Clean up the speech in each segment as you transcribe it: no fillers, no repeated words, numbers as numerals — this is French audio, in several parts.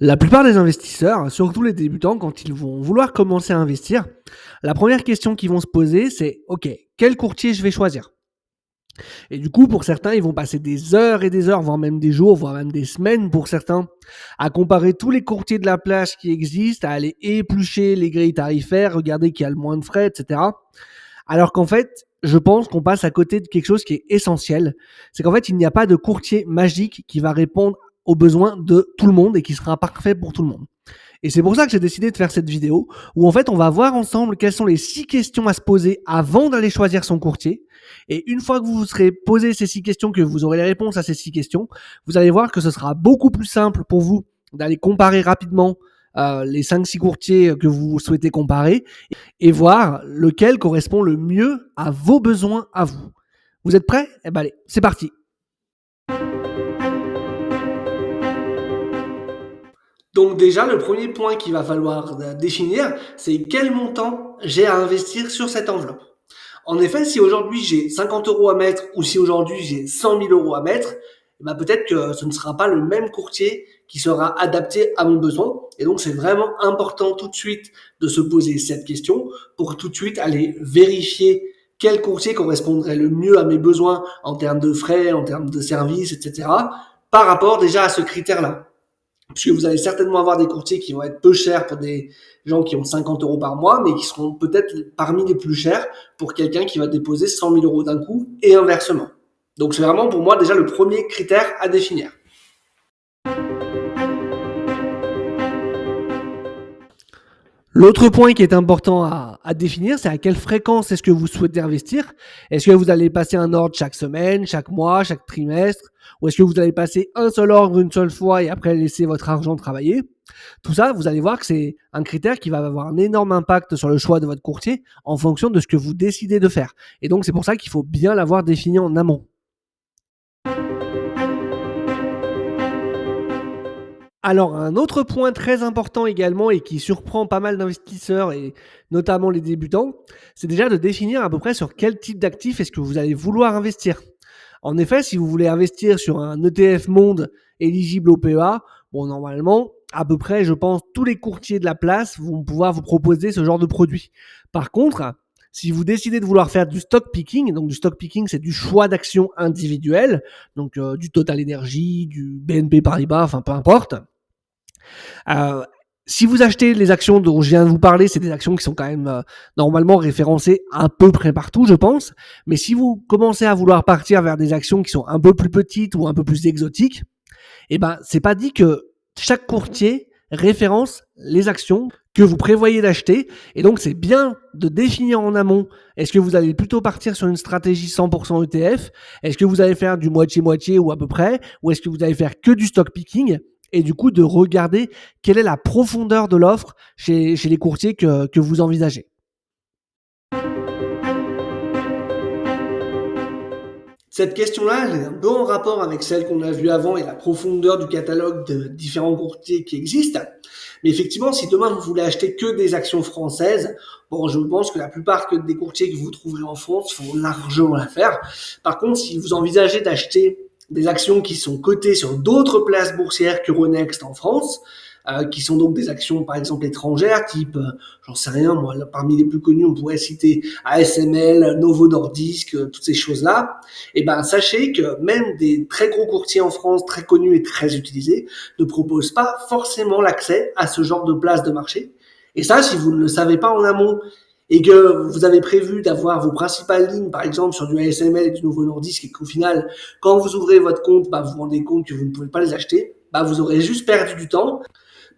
La plupart des investisseurs, surtout les débutants, quand ils vont vouloir commencer à investir, la première question qu'ils vont se poser, c'est: OK, quel courtier je vais choisir? Et du coup, pour certains, ils vont passer des heures et des heures, voire même des jours, voire même des semaines pour certains, à comparer tous les courtiers de la place qui existent, à aller éplucher les grilles tarifaires, regarder qui a le moins de frais, etc. Alors qu'en fait, je pense qu'on passe à côté de quelque chose qui est essentiel. C'est qu'en fait, il n'y a pas de courtier magique qui va répondre aux besoins de tout le monde et qui sera parfait pour tout le monde. Et c'est pour ça que j'ai décidé de faire cette vidéo où en fait on va voir ensemble quelles sont les 6 questions à se poser avant d'aller choisir son courtier. Et une fois que vous vous serez posé ces 6 questions, que vous aurez les réponses à ces 6 questions, vous allez voir que ce sera beaucoup plus simple pour vous d'aller comparer rapidement les 5-6 courtiers que vous souhaitez comparer et voir lequel correspond le mieux à vos besoins à vous. Vous êtes prêts? Eh ben allez, c'est parti. Donc déjà, le premier point qu'il va falloir définir, c'est quel montant j'ai à investir sur cette enveloppe. En effet, si aujourd'hui j'ai 50 euros à mettre ou si aujourd'hui j'ai 100 000 euros à mettre, peut-être que ce ne sera pas le même courtier qui sera adapté à mon besoin. Et donc, c'est vraiment important tout de suite de se poser cette question pour tout de suite aller vérifier quel courtier correspondrait le mieux à mes besoins en termes de frais, en termes de services, etc. par rapport déjà à ce critère-là. Puisque vous allez certainement avoir des courtiers qui vont être peu chers pour des gens qui ont 50 euros par mois, mais qui seront peut-être parmi les plus chers pour quelqu'un qui va déposer 100 000 euros d'un coup et inversement. Donc c'est vraiment pour moi déjà le premier critère à définir. L'autre point qui est important à définir, c'est à quelle fréquence est-ce que vous souhaitez investir. Est-ce que vous allez passer un ordre chaque semaine, chaque mois, chaque trimestre, ou est-ce que vous allez passer un seul ordre une seule fois et après laisser votre argent travailler? Tout ça, vous allez voir que c'est un critère qui va avoir un énorme impact sur le choix de votre courtier en fonction de ce que vous décidez de faire. Et donc c'est pour ça qu'il faut bien l'avoir défini en amont. Alors, un autre point très important également et qui surprend pas mal d'investisseurs et notamment les débutants, c'est déjà de définir à peu près sur quel type d'actif est-ce que vous allez vouloir investir. En effet, si vous voulez investir sur un ETF monde éligible au PEA, bon, normalement, à peu près, je pense, tous les courtiers de la place vont pouvoir vous proposer ce genre de produit. Par contre, si vous décidez de vouloir faire du stock picking, donc du stock picking, c'est du choix d'actions individuelles, donc du Total Energy, du BNP Paribas, enfin peu importe. Euh, Si vous achetez les actions dont je viens de vous parler, c'est des actions qui sont quand même normalement référencées à peu près partout, je pense. Mais si vous commencez à vouloir partir vers des actions qui sont un peu plus petites ou un peu plus exotiques, c'est pas dit que chaque courtier référence les actions que vous prévoyez d'acheter. Et donc, c'est bien de définir en amont. Est-ce que vous allez plutôt partir sur une stratégie 100% ETF? Est-ce que vous allez faire du moitié-moitié ou à peu près? Ou est-ce que vous allez faire que du stock picking? Et du coup, de regarder quelle est la profondeur de l'offre chez les courtiers que vous envisagez. Cette question-là, elle est un peu en rapport avec celle qu'on a vue avant et la profondeur du catalogue de différents courtiers qui existent. Mais effectivement, si demain vous voulez acheter que des actions françaises, bon, je pense que la plupart des courtiers que vous trouverez en France font largement l'affaire. Par contre, si vous envisagez d'acheter des actions qui sont cotées sur d'autres places boursières qu'Euronext en France, qui sont donc des actions par exemple étrangères, type, j'en sais rien, moi, là, parmi les plus connus, on pourrait citer ASML, Novo Nordisk, toutes ces choses-là. Sachez que même des très gros courtiers en France, très connus et très utilisés, ne proposent pas forcément l'accès à ce genre de place de marché. Et ça, si vous ne le savez pas en amont et que vous avez prévu d'avoir vos principales lignes, par exemple sur du ASML et du Novo Nordisk, et qu'au final, quand vous ouvrez votre compte, vous vous rendez compte que vous ne pouvez pas les acheter, vous aurez juste perdu du temps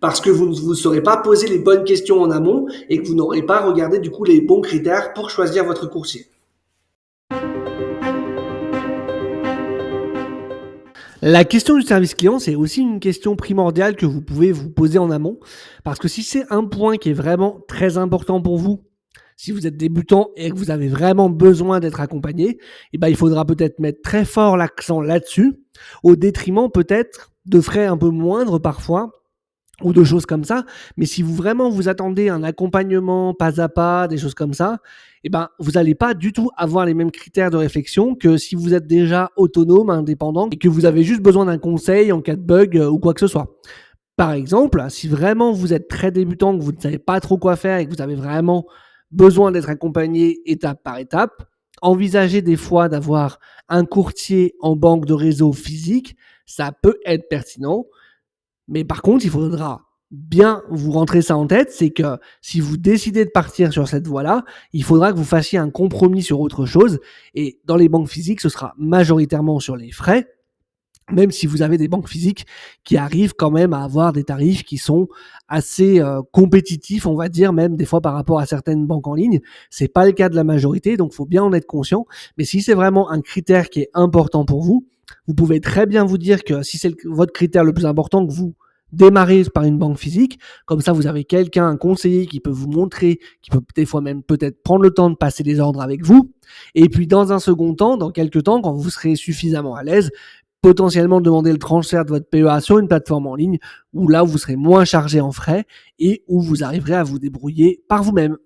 parce que vous ne vous serez pas posé les bonnes questions en amont et que vous n'aurez pas regardé du coup les bons critères pour choisir votre courtier. La question du service client, c'est aussi une question primordiale que vous pouvez vous poser en amont, parce que si c'est un point qui est vraiment très important pour vous, si vous êtes débutant et que vous avez vraiment besoin d'être accompagné, il faudra peut-être mettre très fort l'accent là-dessus, au détriment peut-être de frais un peu moindres parfois, ou de choses comme ça. Mais si vous vraiment vous attendez un accompagnement pas à pas, des choses comme ça, vous n'allez pas du tout avoir les mêmes critères de réflexion que si vous êtes déjà autonome, indépendant et que vous avez juste besoin d'un conseil en cas de bug ou quoi que ce soit. Par exemple, si vraiment vous êtes très débutant, que vous ne savez pas trop quoi faire et que vous avez vraiment besoin d'être accompagné étape par étape, envisagez des fois d'avoir un courtier en banque de réseau physique. Ça peut être pertinent. Mais par contre, il faudra bien vous rentrer ça en tête, c'est que si vous décidez de partir sur cette voie-là, il faudra que vous fassiez un compromis sur autre chose. Et dans les banques physiques, ce sera majoritairement sur les frais, même si vous avez des banques physiques qui arrivent quand même à avoir des tarifs qui sont assez compétitifs, on va dire, même des fois par rapport à certaines banques en ligne. C'est pas le cas de la majorité, donc il faut bien en être conscient. Mais si c'est vraiment un critère qui est important pour vous, vous pouvez très bien vous dire que si c'est votre critère le plus important, que vous démarrez par une banque physique, comme ça vous avez quelqu'un, un conseiller qui peut vous montrer, qui peut des fois même peut-être prendre le temps de passer les ordres avec vous. Et puis dans un second temps, dans quelques temps, quand vous serez suffisamment à l'aise, potentiellement demander le transfert de votre PEA sur une plateforme en ligne où là vous serez moins chargé en frais et où vous arriverez à vous débrouiller par vous-même.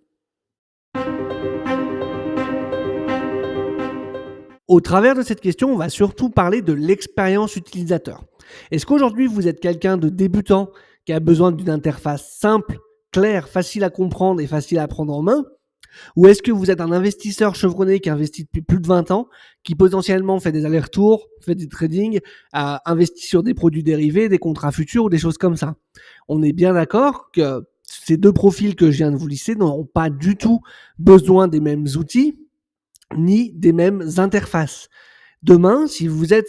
Au travers de cette question, on va surtout parler de l'expérience utilisateur. Est-ce qu'aujourd'hui vous êtes quelqu'un de débutant qui a besoin d'une interface simple, claire, facile à comprendre et facile à prendre en main? Ou est-ce que vous êtes un investisseur chevronné qui investit depuis plus de 20 ans, qui potentiellement fait des allers-retours, fait du trading, investit sur des produits dérivés, des contrats futurs ou des choses comme ça? On est bien d'accord que ces deux profils que je viens de vous lister n'auront pas du tout besoin des mêmes outils ni des mêmes interfaces. Demain, si vous êtes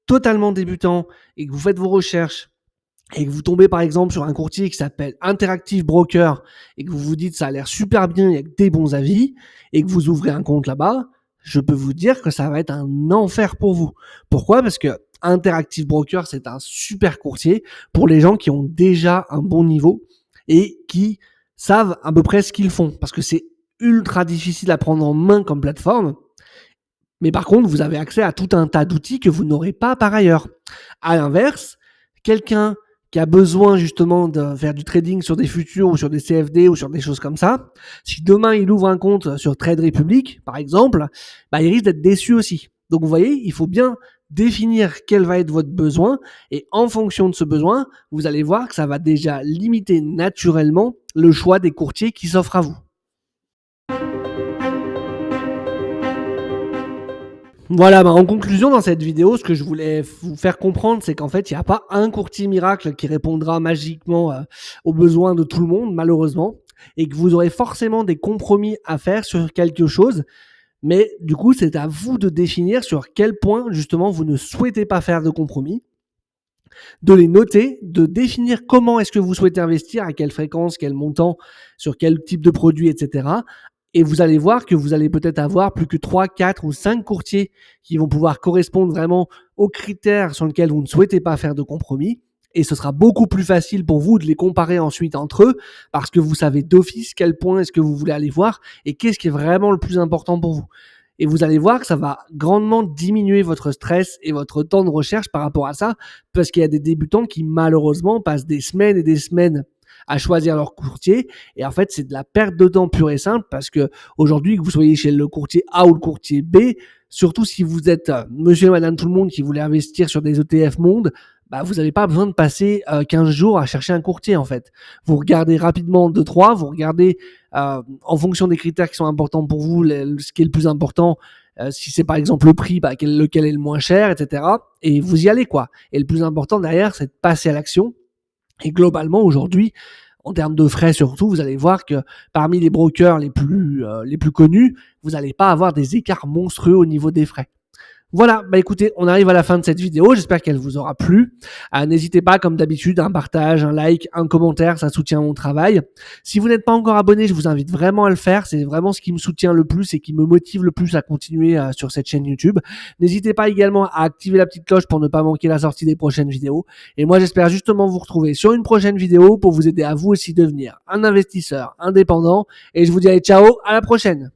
totalement débutant et que vous faites vos recherches et que vous tombez par exemple sur un courtier qui s'appelle Interactive Broker et que vous vous dites ça a l'air super bien, il y a des bons avis, et que vous ouvrez un compte là-bas, je peux vous dire que ça va être un enfer pour vous. Pourquoi? Parce que Interactive Broker, c'est un super courtier pour les gens qui ont déjà un bon niveau et qui savent à peu près ce qu'ils font. Parce que c'est ultra difficile à prendre en main comme plateforme. Mais par contre, vous avez accès à tout un tas d'outils que vous n'aurez pas par ailleurs. À l'inverse, quelqu'un qui a besoin justement de faire du trading sur des futurs ou sur des CFD ou sur des choses comme ça, si demain il ouvre un compte sur Trade Republic, par exemple, il risque d'être déçu aussi. Donc vous voyez, il faut bien définir quel va être votre besoin et en fonction de ce besoin, vous allez voir que ça va déjà limiter naturellement le choix des courtiers qui s'offrent à vous. Voilà, en conclusion, dans cette vidéo, ce que je voulais vous faire comprendre, c'est qu'en fait, il n'y a pas un courtier miracle qui répondra magiquement aux besoins de tout le monde, malheureusement, et que vous aurez forcément des compromis à faire sur quelque chose. Mais du coup, c'est à vous de définir sur quel point, justement, vous ne souhaitez pas faire de compromis, de les noter, de définir comment est-ce que vous souhaitez investir, à quelle fréquence, quel montant, sur quel type de produit, etc. Et vous allez voir que vous allez peut-être avoir plus que 3, 4 ou 5 courtiers qui vont pouvoir correspondre vraiment aux critères sur lesquels vous ne souhaitez pas faire de compromis. Et ce sera beaucoup plus facile pour vous de les comparer ensuite entre eux parce que vous savez d'office quel point est-ce que vous voulez aller voir et qu'est-ce qui est vraiment le plus important pour vous. Et vous allez voir que ça va grandement diminuer votre stress et votre temps de recherche par rapport à ça parce qu'il y a des débutants qui malheureusement passent des semaines et des semaines à choisir leur courtier. Et en fait, c'est de la perte de temps pure et simple parce que aujourd'hui, que vous soyez chez le courtier A ou le courtier B, surtout si vous êtes monsieur et madame tout le monde qui voulait investir sur des ETF monde, vous n'avez pas besoin de passer 15 jours à chercher un courtier en fait. Vous regardez rapidement 2-3, vous regardez en fonction des critères qui sont importants pour vous, ce qui est le plus important, si c'est par exemple le prix, lequel est le moins cher, etc. Et vous y allez quoi. Et le plus important derrière, c'est de passer à l'action. Et globalement, aujourd'hui, en termes de frais surtout, vous allez voir que parmi les brokers les plus connus, vous n'allez pas avoir des écarts monstrueux au niveau des frais. Voilà, écoutez, on arrive à la fin de cette vidéo, j'espère qu'elle vous aura plu. N'hésitez pas, comme d'habitude, un partage, un like, un commentaire, ça soutient mon travail. Si vous n'êtes pas encore abonné, je vous invite vraiment à le faire, c'est vraiment ce qui me soutient le plus et qui me motive le plus à continuer sur cette chaîne YouTube. N'hésitez pas également à activer la petite cloche pour ne pas manquer la sortie des prochaines vidéos. Et moi, j'espère justement vous retrouver sur une prochaine vidéo pour vous aider à vous aussi devenir un investisseur indépendant. Et je vous dis allez, ciao, à la prochaine.